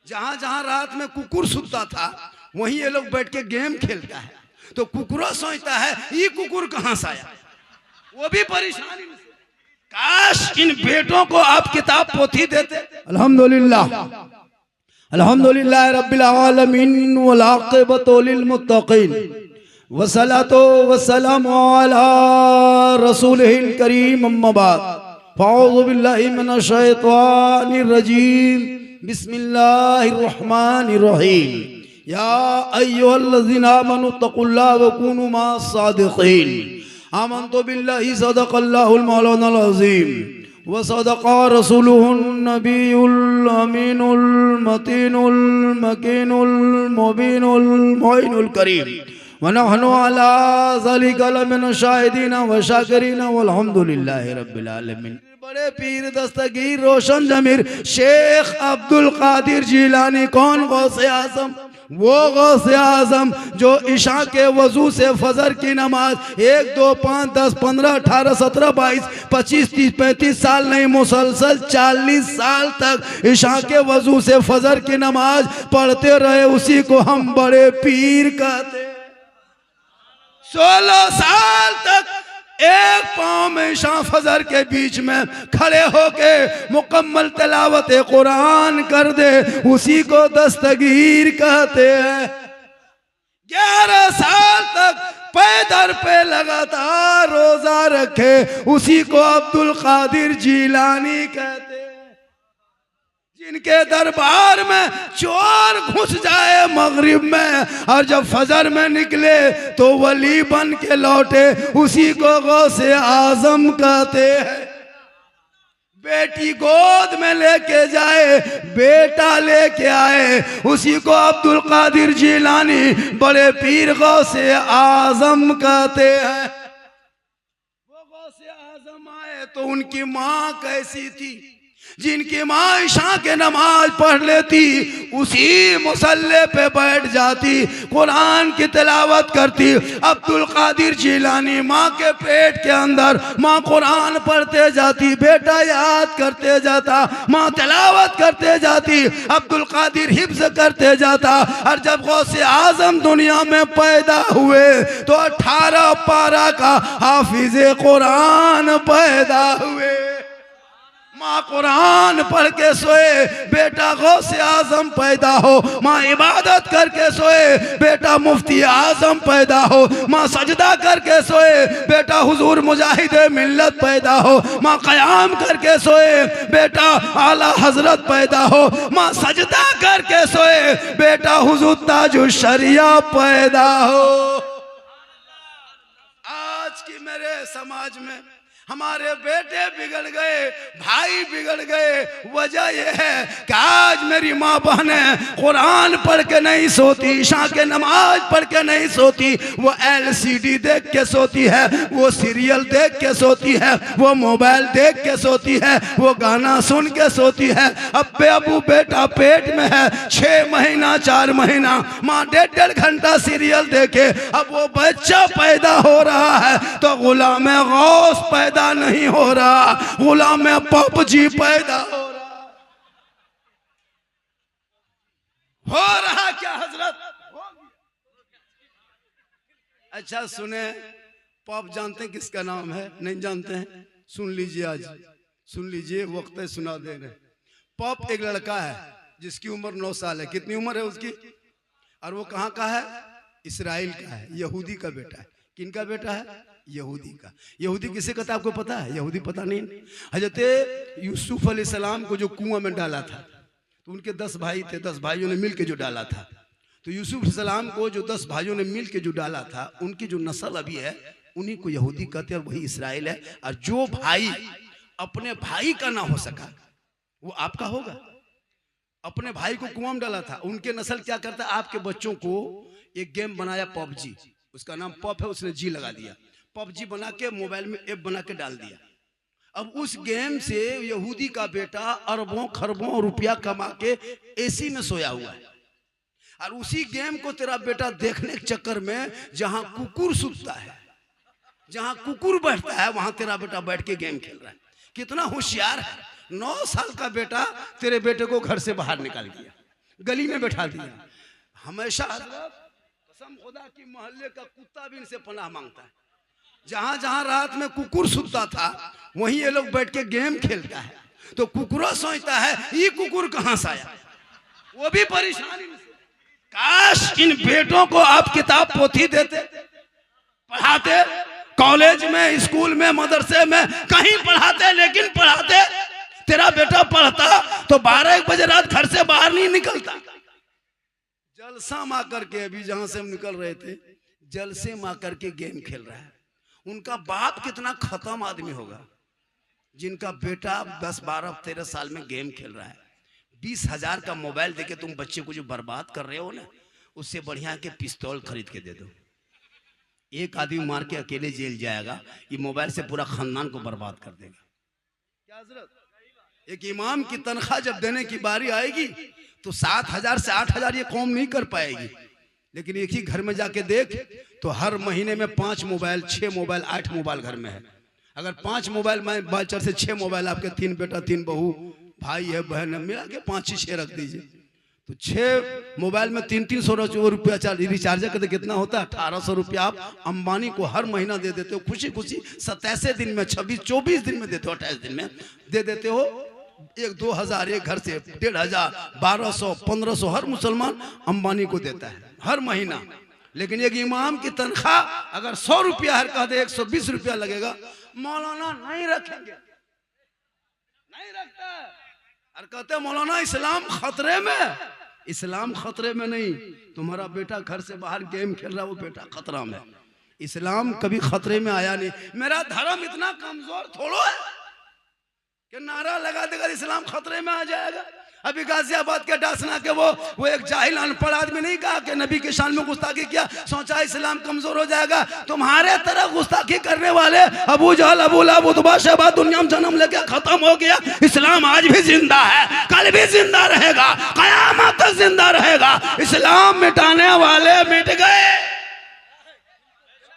जहां जहां रात में कुकुर सुतता था वहीं ये लोग बैठ के गेम खेलता है। तो कुकुरो सोचता है ये कुकुर कहां से आया, वो भी परेशानी में। काश इन बेटों को आप किताब पोथी देते। अल्हम्दुलिल्लाह अल्हम्दुलिल्लाह रब्बिल आलमीन वल आक़िबतु लिल मुत्तक़ीन वस्सलातु वस्सलामु अला रसूलिहिल करीम अम्मा बाद फ़अऊज़ु बिल्लाहि मिनश शैतानिर रजीम बिस्मिल्लाहिर रहमानिर रहीम या अय्युहल्लज़ीना आमनु तक़ुल्लाह व कूनू मअस सादिक़ीन आमन्तु बिल्लाहि सदक़ल्लाहुल मौलानाल अज़ीम व सदक़ा रसूलुहुन नबियुल अमीनुल मतीनुल मकीनुल मुबीनुल मुइनुल करीम व नहनु अला ज़ालिका लमिन शाहिदीन व शाकिरीन वल्हम्दुलिल्लाहि रब्बिल आलमीन। बड़े पीर दस्तगीर रोशन जमीर शेख अब्दुल कादिर जिलानी। कौन? गौसे आज़म। वो गौसे आज़म जो इशा के वजू से फजर की नमाज 1, 2, 5, 10, 15, 18, 17, 22, 25, 30, 35 साल नहीं, मुसलसल 40 साल तक इशा के वजू से फजर की नमाज पढ़ते रहे, उसी को हम बड़े पीर कहते। 16 साल तक एक पाँव में इशा फजर के बीच में खड़े होके मुकम्मल तिलावत कुरान कर दे, उसी को दस्तगीर कहते हैं। 11 साल तक पैदर पे लगातार रोजा रखे, उसी को अब्दुल कादिर जिलानी कहते हैं। जिनके दरबार में चोर घुस जाए मगरिब में और जब फजर में निकले तो वली बन के लौटे, उसी को गौसे आजम कहते हैं। बेटी गोद में लेके जाए, बेटा लेके आए, उसी को अब्दुल कादिर जिलानी बड़े पीर गौसे आजम कहते हैं। वो गौसे आजम आए तो उनकी माँ कैसी थी? जिनकी माँ इशा के नमाज पढ़ लेती उसी मुसल्ले पे बैठ जाती, कुरान की तिलावत करती। अब्दुल कादिर जिलानी माँ के पेट के अंदर माँ कुरान पढ़ते जाती, बेटा याद करते जाता, माँ तिलावत करते जाती, अब्दुल कादिर हिफ्ज करते जाता। और जब गौसे आजम दुनिया में पैदा हुए तो 18 पारा का हाफिज़े कुरान पैदा हुए। माँ कुरान पढ़ के सोए, बेटा गौसे आजम पैदा हो। माँ इबादत करके सोए, बेटा मुफ्ती आजम पैदा हो। माँ सजदा करके सोए, बेटा हुजूर मुजाहिद मिल्लत पैदा हो। माँ क़याम करके सोए, बेटा आला हजरत पैदा हो। माँ सजदा करके सोए, बेटा हुजूर ताजुल शरिया पैदा हो। आज की मेरे समाज में हमारे बेटे बिगड़ गए, भाई बिगड़ गए। वजह यह है कि आज मेरी माँ बहनें कुरान पढ़ के नहीं सोती, इशा के नमाज पढ़ के नहीं सोती, वो LCD देख के सोती है, वो सीरियल देख के सोती है, वो मोबाइल देख के सोती है, वो गाना सुन के सोती है। अब्बे अबू बेटा पेट में है, 6 महीना 4 महीना, माँ 1.5 घंटा सीरियल देखे। अब वो बच्चा पैदा हो रहा है तो गुलाम गौस पैदा नहीं हो रहा, गुलाम पबजी पैदा हो रहा क्या हजरत? अच्छा सुने, पब जानते हैं किसका नाम है? नहीं जानते हैं? सुन लीजिए, आज सुन लीजिए, वक्त है सुना दे रहे। पब एक लड़का है जिसकी उम्र 9 साल है। कितनी उम्र है उसकी? और वो कहाँ का है? इसराइल का है, यहूदी का बेटा है। किनका बेटा है? यहूदी का। यहूदी किसे कहता है आपको पता है? यहूदी पता नहीं? हजरत यूसुफ अलैहिस्सलाम को जो कुआं में डाला था तो उनके 10 भाई थे, 10 भाइयों ने मिल के जो डाला था। तो यूसुफ अलैहिस्सलाम को जो 10 भाइयों ने मिल के जो डाला था, उनकी जो नस्ल अभी है उन्हीं को यहूदी कहते हैं, और वही इसराइल है। और जो भाई अपने भाई का ना हो सका वो आपका होगा। अपने भाई को कुआं में डाला था, उनके नस्ल क्या करता है? आपके बच्चों को एक गेम बनाया पबजी, उसका नाम पब है, उसने जी लगा दिया। पबजी बना के मोबाइल में ऐप बना के डाल दिया। अब उस गेम से यहूदी का बेटा अरबों खरबों रुपया कमा के एसी में सोया हुआ है। और उसी गेम को तेरा बेटा देखने के चक्कर में जहां कुकुर सुतता है, जहां कुकुर बैठता है, वहां तेरा बेटा बैठ के गेम खेल रहा है। कितना होशियार है! 9 साल का बेटा तेरे बेटे को घर से बाहर निकाल दिया, गली में बैठा दिया। हमेशा हजरत कसम खुदा की मोहल्ले का कुत्ता भी इनसे पनाह मांगता है। जहां जहां रात में कुकुर सुतता था वहीं ये लोग बैठ के गेम खेलता है। तो कुकुरो सोचता है ये कुकुर कहां से आया, वो भी परेशानी में। काश इन बेटों को आप किताब पोथी देते, पढ़ाते, कॉलेज में, स्कूल में, मदरसे में, कहीं पढ़ाते, लेकिन पढ़ाते। तेरा बेटा पढ़ता तो 12-1 बजे रात घर से बाहर नहीं निकलता। जलसा माँ करके, अभी जहां से हम निकल रहे थे, जलसे माँ करके गेम खेल रहा है। उनका बाप कितना खत्म आदमी होगा जिनका बेटा 10, 12, 13 साल में गेम खेल रहा है। 20,000 का मोबाइल देके तुम बच्चे को जो बर्बाद कर रहे हो ना, उससे बढ़िया के पिस्तौल खरीद के दे दो। एक आदमी मार के अकेले जेल जाएगा, ये मोबाइल से पूरा खानदान को बर्बाद कर देगा। क्या हजरत, एक इमाम की तनख्वाह जब देने की बारी आएगी तो 7,000 से 8,000 ये कौम नहीं कर पाएगी। लेकिन एक ही घर में जाके देख तो हर महीने में 5 मोबाइल, 6 मोबाइल, 8 मोबाइल घर में है। अगर 5 मोबाइल में बाचर से 6 मोबाइल, आपके 3 बेटा, 3 बहू, भाई है, बहन है, मिला के 5-6 रख दीजिए तो 6 मोबाइल में 300-300 रुपया रिचार्ज करते कितना होता है? 1,800 रुपया आप अंबानी को हर महीना दे देते हो। खुशी खुशी 27 दिन में, 26-24 दिन में देते हो, 28 दिन में दे देते हो। 1-2 हज़ार एक घर से 1,500, 1,200, 1,500 हर मुसलमान अंबानी को देता है हर महीना। लेकिन एक इमाम की तनख्वाह अगर 100 रुपया है, कह दे 120 रुपया लगेगा, मौलाना नहीं रखेंगे, नहीं रखता। और कहते मौलाना इस्लाम खतरे में। इस्लाम खतरे में नहीं, तुम्हारा बेटा घर से बाहर गेम खेल रहा है, वो बेटा खतरा में। इस्लाम कभी खतरे में आया नहीं। मेरा धर्म इतना कमजोर थोड़ो है कि नारा लगा देगा इस्लाम खतरे में आ जाएगा। अभी गाजियाबाद के डासना के वो एक जाहिल अनपढ़ आदमी नहीं कहा कि नबी के शान में गुस्ताखी किया, सोचा इस्लाम कमजोर हो जाएगा। तुम्हारे तरह गुस्ताखी करने वाले अबू जहल, अबू लहब, उतबा, शैबा दुनिया में जन्म लेके खत्म हो गया। इस्लाम आज भी जिंदा है, कल भी जिंदा रहेगा, कयामत तक जिंदा रहेगा। इस्लाम मिटाने वाले